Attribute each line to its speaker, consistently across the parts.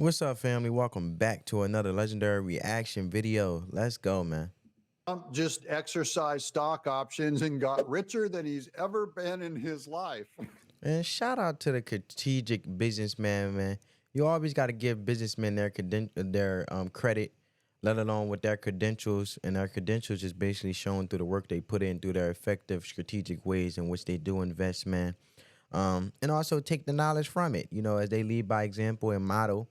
Speaker 1: What's up, family? Welcome back to another legendary reaction video. Let's go, man.
Speaker 2: Just exercised stock options and got richer than he's ever been in his life.
Speaker 1: And shout out to the strategic businessman, man. You always got to give businessmen their credit, let alone with their credentials. And their credentials is basically shown through the work they put in, through their effective strategic ways in which they do invest, man. And also take the knowledge from it, as they lead by example and model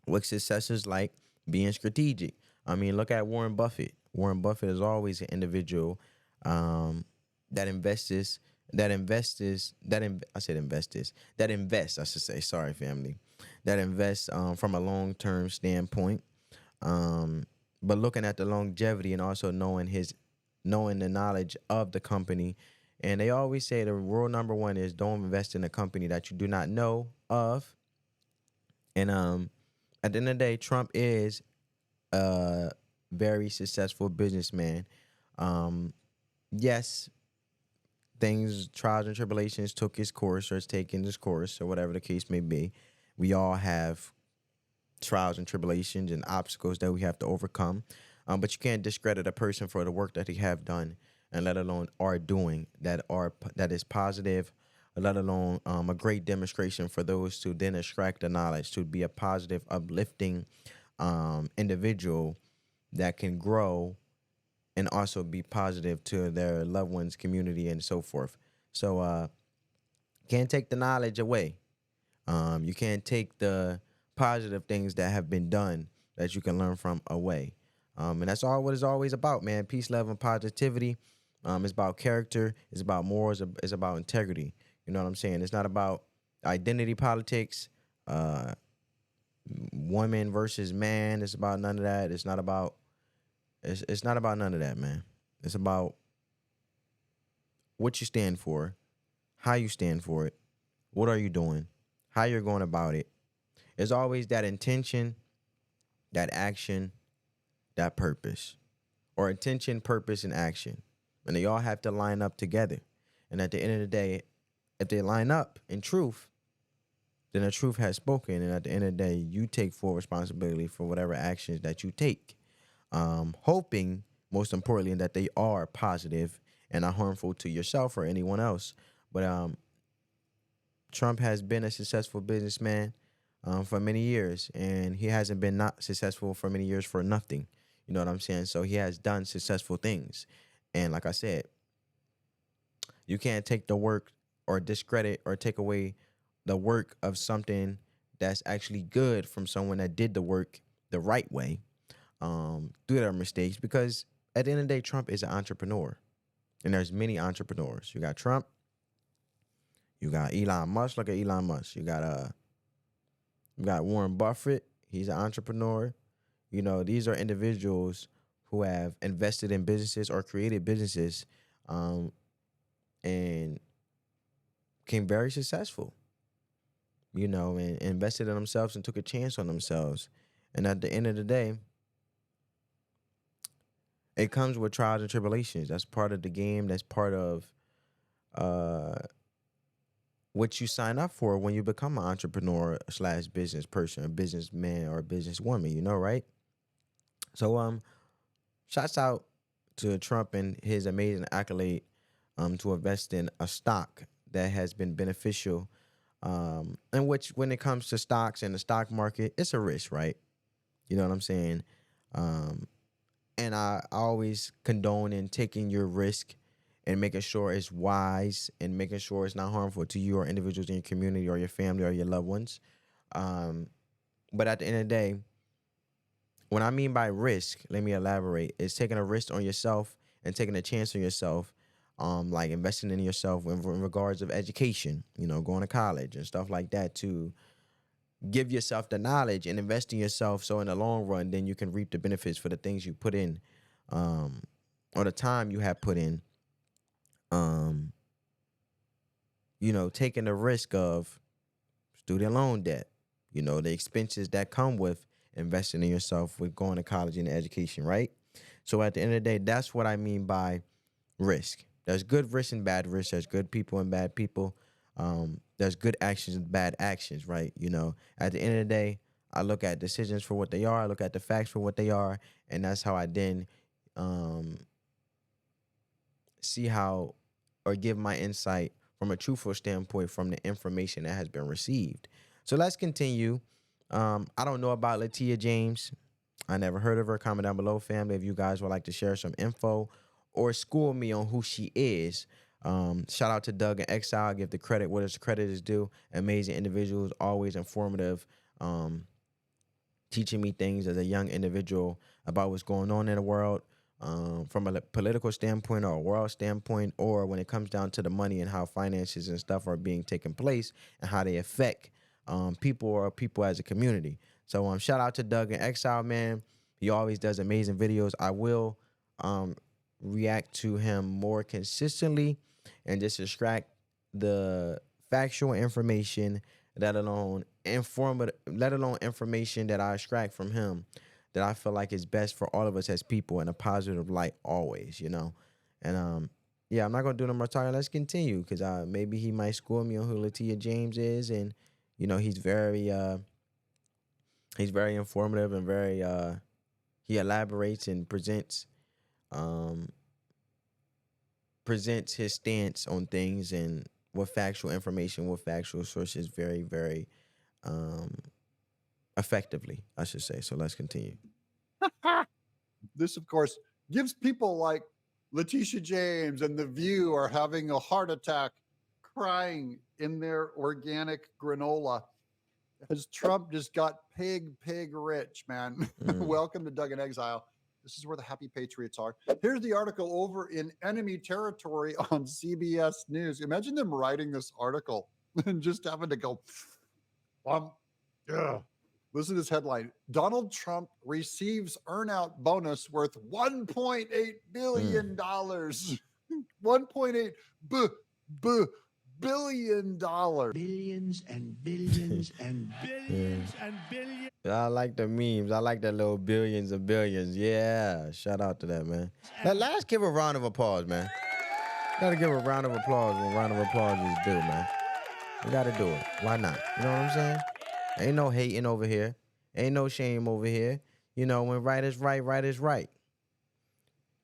Speaker 1: what success is like being strategic. I mean, look at Warren Buffett. Warren Buffett is always an individual um, that invests, I said investors, that invests, I should say, sorry, family, that invests from a long term standpoint. Um, but looking at the longevity and also knowing the knowledge of the company. And they always say the rule number one is don't invest in a company that you do not know of. And at the end of the day, Trump is a very successful businessman. Um, yes, trials and tribulations took its course or it's taken its course or whatever the case may be. We all have trials and tribulations and obstacles that we have to overcome. But you can't discredit a person for the work that they have done and let alone are doing that is positive, let alone a great demonstration for those to then extract the knowledge to be a positive, uplifting individual that can grow and also be positive to their loved ones, community, and so forth. So can't take the knowledge away. You can't take the positive things that have been done that you can learn from away. And that's all what it's always about, man. Peace, love, and positivity. It's about character. It's about morals. It's about integrity. You know what I'm saying? It's not about identity politics, woman versus man. It's about none of that. It's not about none of that, man. It's about what you stand for, how you stand for it, what are you doing, how you're going about it. It's always that intention, that action, that purpose, or intention, purpose, and action. And they all have to line up together. And at the end of the day, if they line up in truth, then the truth has spoken. And at the end of the day, you take full responsibility for whatever actions that you take. Hoping, most importantly, that they are positive and not harmful to yourself or anyone else. But Trump has been a successful businessman for many years, and he hasn't been not successful for many years for nothing. You know what I'm saying? So he has done successful things. And like I said, you can't take the work or discredit or take away the work of something that's actually good from someone that did the work the right way through their mistakes. Because at the end of the day, Trump is an entrepreneur. And there's many entrepreneurs. You got Trump. You got Elon Musk. Look at Elon Musk. You got Warren Buffett. He's an entrepreneur. These are individuals who have invested in businesses or created businesses and became very successful, and invested in themselves and took a chance on themselves. And at the end of the day, it comes with trials and tribulations. That's part of the game. That's part of what you sign up for when you become an entrepreneur slash business person, a businessman or a businesswoman, right? So shouts out to Trump and his amazing accolade to invest in a stock that has been beneficial. And which, when it comes to stocks and the stock market, it's a risk, right? You know what I'm saying? And I always condone in taking your risk and making sure it's wise and making sure it's not harmful to you or individuals in your community or your family or your loved ones. But at the end of the day, what I mean by risk, let me elaborate, is taking a risk on yourself and taking a chance on yourself, like investing in yourself in regards of education, going to college and stuff like that, to give yourself the knowledge and invest in yourself so in the long run, then you can reap the benefits for the things you put in or the time you have put in. Taking the risk of student loan debt, the expenses that come with investing in yourself with going to college and education, right? So at the end of the day, that's what I mean by risk. There's good risk and bad risk. There's good people and bad people. There's good actions and bad actions, right? At the end of the day, I look at decisions for what they are. I look at the facts for what they are, and that's how I then um, see how or give my insight from a truthful standpoint from the information that has been received. So let's continue. I don't know about Letitia James. I never heard of her. Comment down below, family, if you guys would like to share some info or school me on who she is. Shout out to Doug and Exile. Give the credit what is credit is due. Amazing individuals, always informative. Teaching me things as a young individual about what's going on in the world, from a political standpoint or a world standpoint, or when it comes down to the money and how finances and stuff are being taken place and how they affect people or people as a community. So shout out to Doug and Exile, man. He always does amazing videos. I will react to him more consistently and just extract the factual information, let alone informative, let alone information that I extract from him that I feel like is best for all of us as people in a positive light always, you know. And yeah, I'm not gonna do no more talking. Let's continue because maybe he might school me on who Letitia James is, and you know he's very informative and very he elaborates and um presents his stance on things and with factual information, with factual sources, very, very um, effectively, I should say. So let's continue.
Speaker 2: This, of course, gives people like Letitia James and The View are having a heart attack crying in their organic granola as Trump just got pig rich, man. Welcome to Doug in Exile. This is where the happy patriots are. Here's the article over in enemy territory on CBS News. Imagine them writing this article and just having to go, yeah. Listen to this headline. Donald Trump receives earnout bonus worth $1.8 billion. $1.8 billion.
Speaker 3: Billions and billions and billions and billions.
Speaker 1: I like the memes. I like that little billions and billions. Yeah. Shout out to that, man. Let's give a round of applause, man. Gotta give a round of applause when round of applause is due, man. We gotta do it. Why not? You know what I'm saying? Ain't no hating over here. Ain't no shame over here. You know, when right is right, right is right.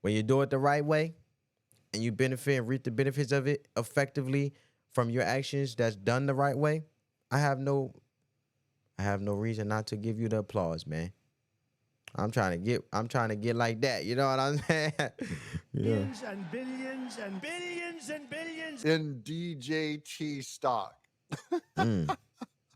Speaker 1: When you do it the right way and you benefit and reap the benefits of it effectively from your actions that's done the right way, I have no reason not to give you the applause, man. I'm trying to get like that. You know what I'm saying? Yeah.
Speaker 3: Billions and billions and billions and billions.
Speaker 2: In DJT stock.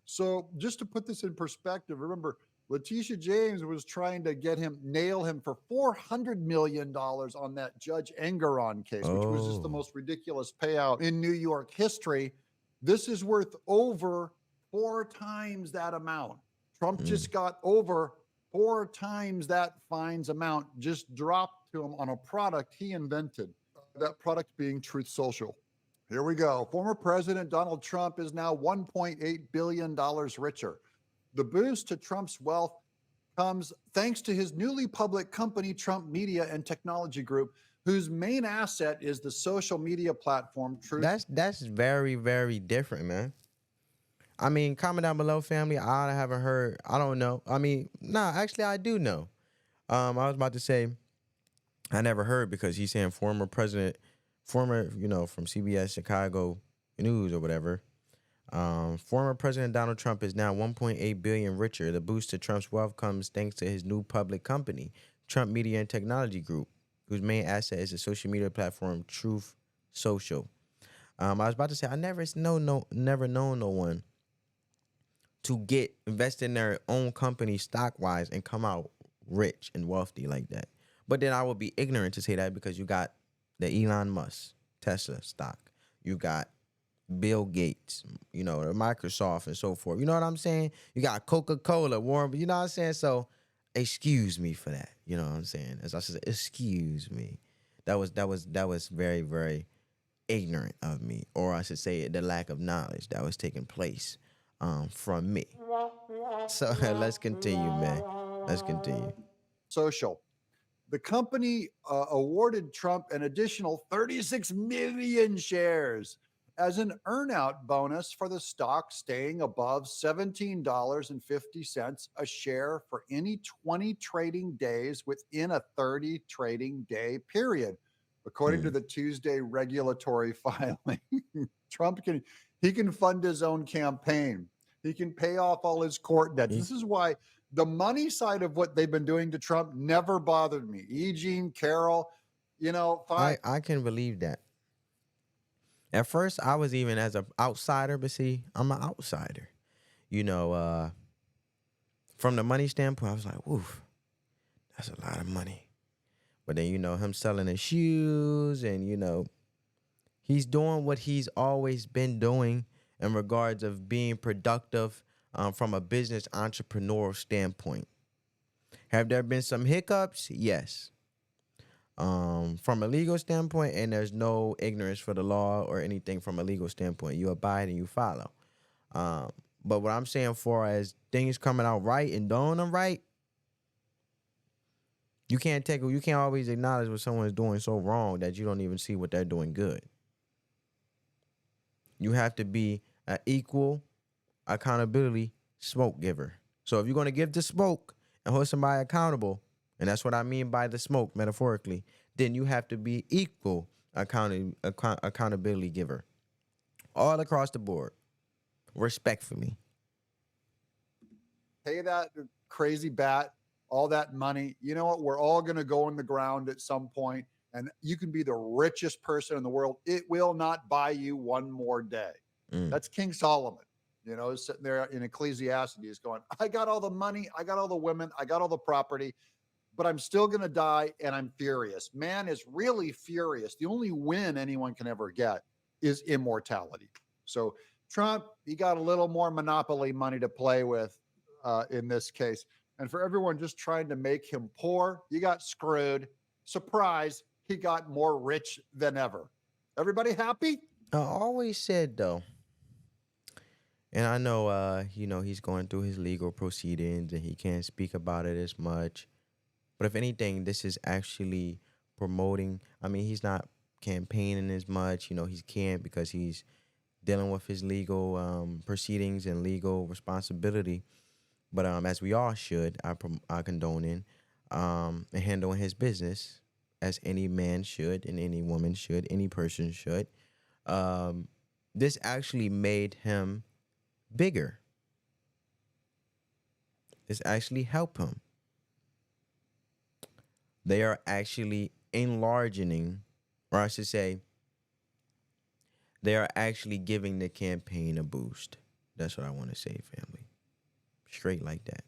Speaker 2: So just to put this in perspective, remember, Letitia James was trying to nail him for $400 million on that Judge Engeron case, which was just the most ridiculous payout in New York history. This is worth over 4 times that amount. Trump just got over 4 times that fines amount just dropped to him on a product he invented. That product being Truth Social. Here we go. Former President Donald Trump is now $1.8 billion richer. The boost to Trump's wealth comes thanks to his newly public company, Trump Media and Technology Group, whose main asset is the social media platform Truth.
Speaker 1: That's very, very different, man. I mean, comment down below, family. I haven't heard. I don't know. I mean, actually, I do know. I was about to say I never heard because he's saying former, you know, from CBS Chicago News or whatever. Former President Donald Trump is now 1.8 billion richer. The boost to Trump's wealth comes thanks to his new public company, Trump Media and Technology Group, whose main asset is the social media platform Truth Social. I was about to say I never known no one to invest in their own company stock wise and come out rich and wealthy like that. But then I would be ignorant to say that because you got the Elon Musk Tesla stock, you got Bill Gates, you know, the Microsoft and so forth. You know what I'm saying? You got Coca-Cola, Warren, you know what I'm saying? So excuse me for that. You know what I'm saying? As I said, excuse me. That was very, very ignorant of me, or I should say the lack of knowledge that was taking place from me. So let's continue, man. Let's continue.
Speaker 2: Social. The company awarded Trump an additional 36 million shares as an earnout bonus for the stock staying above $17.50 a share for any 20 trading days within a 30 trading day period, according to
Speaker 1: Mm.
Speaker 2: the Tuesday regulatory filing. Trump can fund his own campaign. He can pay off all his court debts.
Speaker 1: He-
Speaker 2: This is why the money side of what they've been doing to Trump never bothered me. E. Jean Carroll, fine.
Speaker 1: I can believe that. At first, I was even as an outsider, but see, I'm an outsider. You know, from the money standpoint, I was like, "Woof, that's a lot of money." But then, him selling his shoes, and he's doing what he's always been doing in regards of being productive from a business entrepreneurial standpoint. Have there been some hiccups? Yes. From a legal standpoint, and there's no ignorance for the law or anything from a legal standpoint. You abide and you follow. But what I'm saying for as things coming out right and doing them right, you can't always acknowledge what someone's doing so wrong that you don't even see what they're doing good. You have to be an equal accountability smoke giver. So if you're going to give the smoke and hold somebody accountable, and that's what I mean by the smoke metaphorically, then you have to be equal accountability giver all across the board, respectfully.
Speaker 2: Pay that crazy bat, all that money. You know what? We're all going to go in the ground at some point, and you can be the richest person in the world. It will not buy you one more day. That's King Solomon, sitting there in Ecclesiastes going, I got all the money, I got all the women, I got all the property, but I'm still going to die, and I'm furious. Man is really furious. The only win anyone can ever get is immortality. So Trump, he got a little more monopoly money to play with in this case. And for everyone just trying to make him poor, you got screwed. Surprise, he got more rich than ever. Everybody happy?
Speaker 1: I always said, though, and I know, he's going through his legal proceedings and he can't speak about it as much. But if anything, this is actually promoting. I mean, he's not campaigning as much. He can't because he's dealing with his legal proceedings and legal responsibility. But as we all should, I condone in and handling his business as any man should and any woman should, any person should. This actually made him bigger. This actually helped him. They are actually enlarging, or I should say, they are actually giving the campaign a boost. That's what I want to say, family. Straight like that.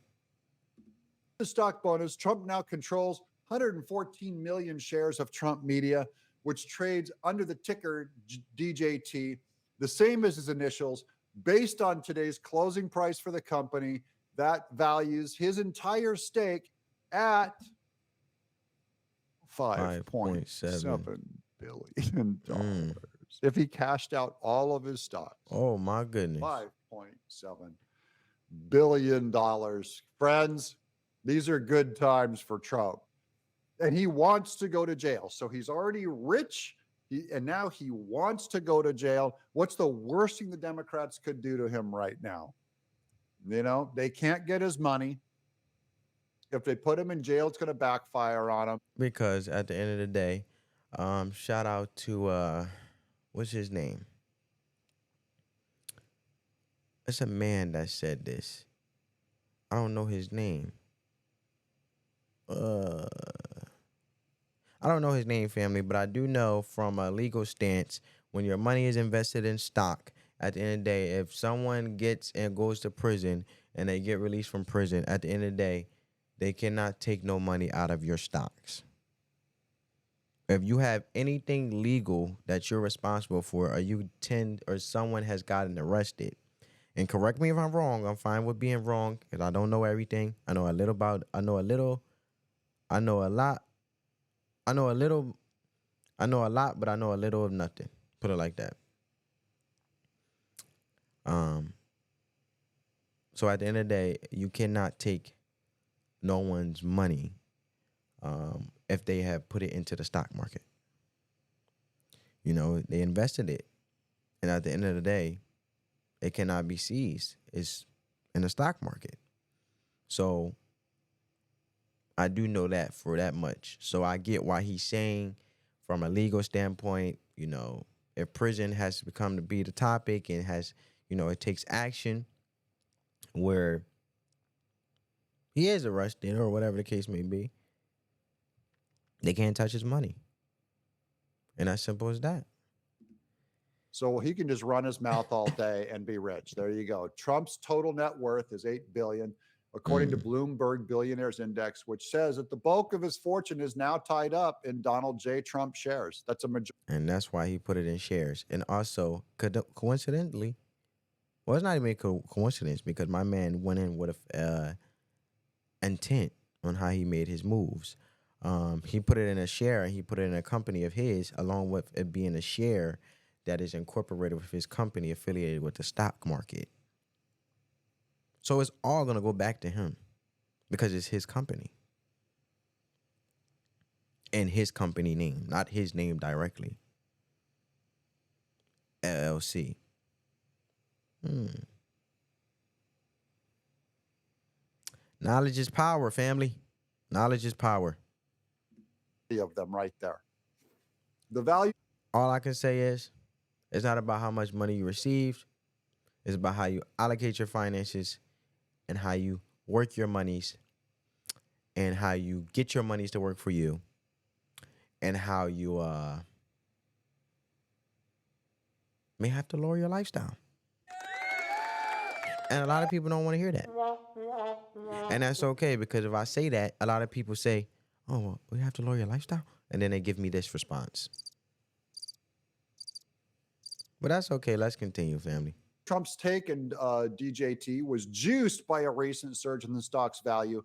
Speaker 2: The stock bonus, Trump now controls 114 million shares of Trump Media, which trades under the ticker DJT, the same as his initials. Based on today's closing price for the company, that values his entire stake at $5.7 billion if he cashed out all of his stocks.
Speaker 1: Oh my goodness.
Speaker 2: $5.7 billion. Friends, these are good times for Trump. And he wants to go to jail. So he's already rich, and now he wants to go to jail. What's the worst thing the Democrats could do to him right now? They can't get his money. If they put him in jail, it's going to backfire on him.
Speaker 1: Because at the end of the day, shout out to what's his name? It's a man that said this. I don't know his name. I don't know his name, family, but I do know from a legal stance, when your money is invested in stock, at the end of the day, if someone gets and goes to prison and they get released from prison, at the end of the day, they cannot take no money out of your stocks. If you have anything legal that you're responsible for, or someone has gotten arrested, and correct me if I'm wrong, I'm fine with being wrong because I don't know everything. I know a lot. I know a lot, but I know a little of nothing. Put it like that. So at the end of the day, you cannot take no one's money if they have put it into the stock market. They invested it. And at the end of the day, it cannot be seized. It's in the stock market. So I do know that for that much. So I get why he's saying from a legal standpoint, you know, if prison has become to be the topic and has, you know, it takes action where he is arrested or whatever the case may be, they can't touch his money. And as simple as that.
Speaker 2: So he can just run his mouth all day and be rich. There you go. Trump's total net worth is $8 billion, according to Bloomberg Billionaires Index, which says that the bulk of his fortune is now tied up in Donald J. Trump shares. That's a majority.
Speaker 1: And that's why he put it in shares. And also, coincidentally, well, it's not even a coincidence because my man went in with a intent on how he made his moves. He put it in a share and he put it in a company of his, along with it being a share that is incorporated with his company affiliated with the stock market. So it's all going to go back to him because it's his company. And his company name, not his name directly. LLC. Knowledge is power, family. Knowledge is power.
Speaker 2: Of them right there. The value.
Speaker 1: All I can say is, it's not about how much money you received. It's about how you allocate your finances and how you work your monies and how you get your monies to work for you and how you may have to lower your lifestyle. And a lot of people don't want to hear that. And that's okay, because if I say that, a lot of people say, oh, well, we have to lower your lifestyle? And then they give me this response. But that's okay. Let's continue, family.
Speaker 2: Trump's take in DJT was juiced by a recent surge in the stock's value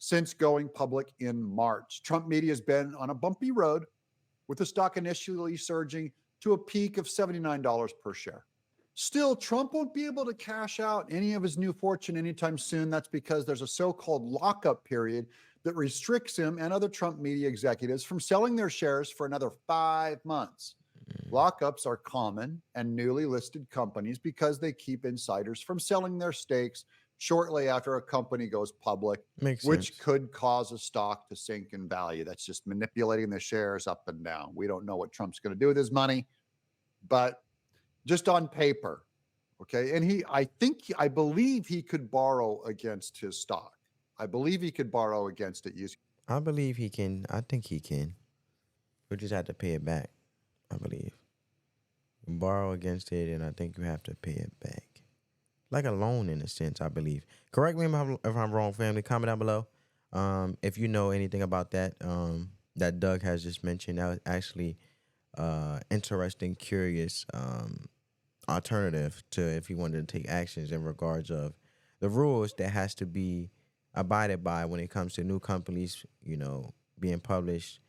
Speaker 2: since going public in March. Trump media has been on a bumpy road, with the stock initially surging to a peak of $79 per share. Still, Trump won't be able to cash out any of his new fortune anytime soon. That's because there's a so-called lockup period that restricts him and other Trump media executives from selling their shares for another 5 months. Lockups are common in newly listed companies because they keep insiders from selling their stakes shortly after a company goes public, which could cause a stock to sink in value. That's just manipulating the shares up and down. We don't know what Trump's going to do with his money, but just on paper, okay? And I believe he could borrow against his stock. I believe he could borrow against it using.
Speaker 1: I believe he can. I think he can. We just have to pay it back, I believe. You borrow against it, and I think you have to pay it back. Like a loan, in a sense, I believe. Correct me if I'm wrong, family. Comment down below if you know anything about that. That Doug has just mentioned. That was actually interesting, curious alternative to if he wanted to take actions in regards of the rules that has to be abided by when it comes to new companies, you know, being published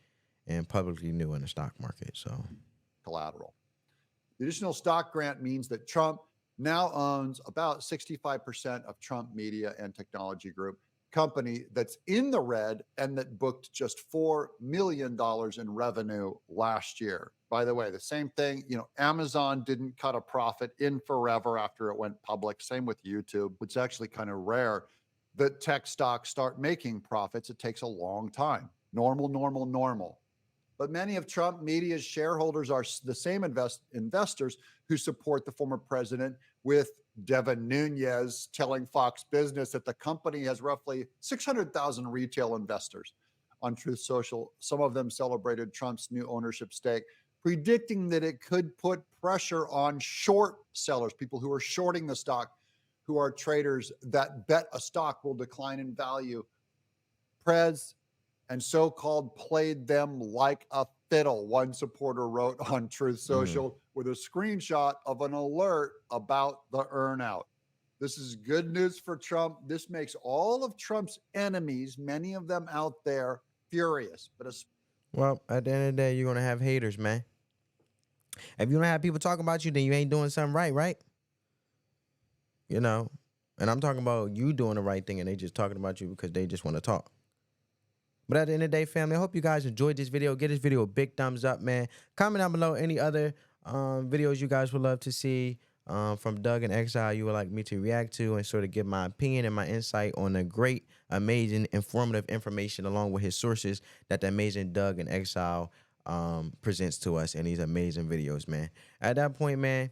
Speaker 1: and publicly new in the stock market. So
Speaker 2: collateral. The additional stock grant means that Trump now owns about 65% of Trump Media and Technology Group, company that's in the red and that booked just $4 million in revenue last year. By the way, the same thing, you know, Amazon didn't cut a profit in forever after it went public. Same with YouTube. It's actually kind of rare that tech stocks start making profits. It takes a long time. Normal. But many of Trump Media's shareholders are the same investors who support the former president, with Devin Nunes telling Fox Business that the company has roughly 600,000 retail investors. On Truth Social, some of them celebrated Trump's new ownership stake, predicting that it could put pressure on short sellers, people who are shorting the stock, who are traders that bet a stock will decline in value. Prez and so-called played them like a fiddle, one supporter wrote on Truth Social with a screenshot of an alert about the earnout. This is good news for Trump. This makes all of Trump's enemies, many of them out there, furious.
Speaker 1: well, at the end of the day, you're going to have haters, man. If you don't have people talking about you, then you ain't doing something right? You know, and I'm talking about you doing the right thing and they just talking about you because they just want to talk. But at the end of the day, family, I hope you guys enjoyed this video. Give this video a big thumbs up, man. Comment down below any other videos you guys would love to see from Doug and Exile you would like me to react to and sort of give my opinion and my insight on the great, amazing, informative information along with his sources that the amazing Doug and Exile presents to us in these amazing videos, man. At that point, man,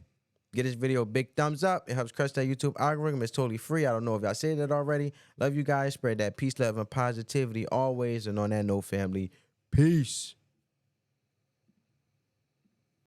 Speaker 1: get this video a big thumbs up. It helps crush that YouTube algorithm. It's totally free. I don't know if y'all said that already. Love you guys. Spread that peace, love, and positivity always. And on that note, family, peace.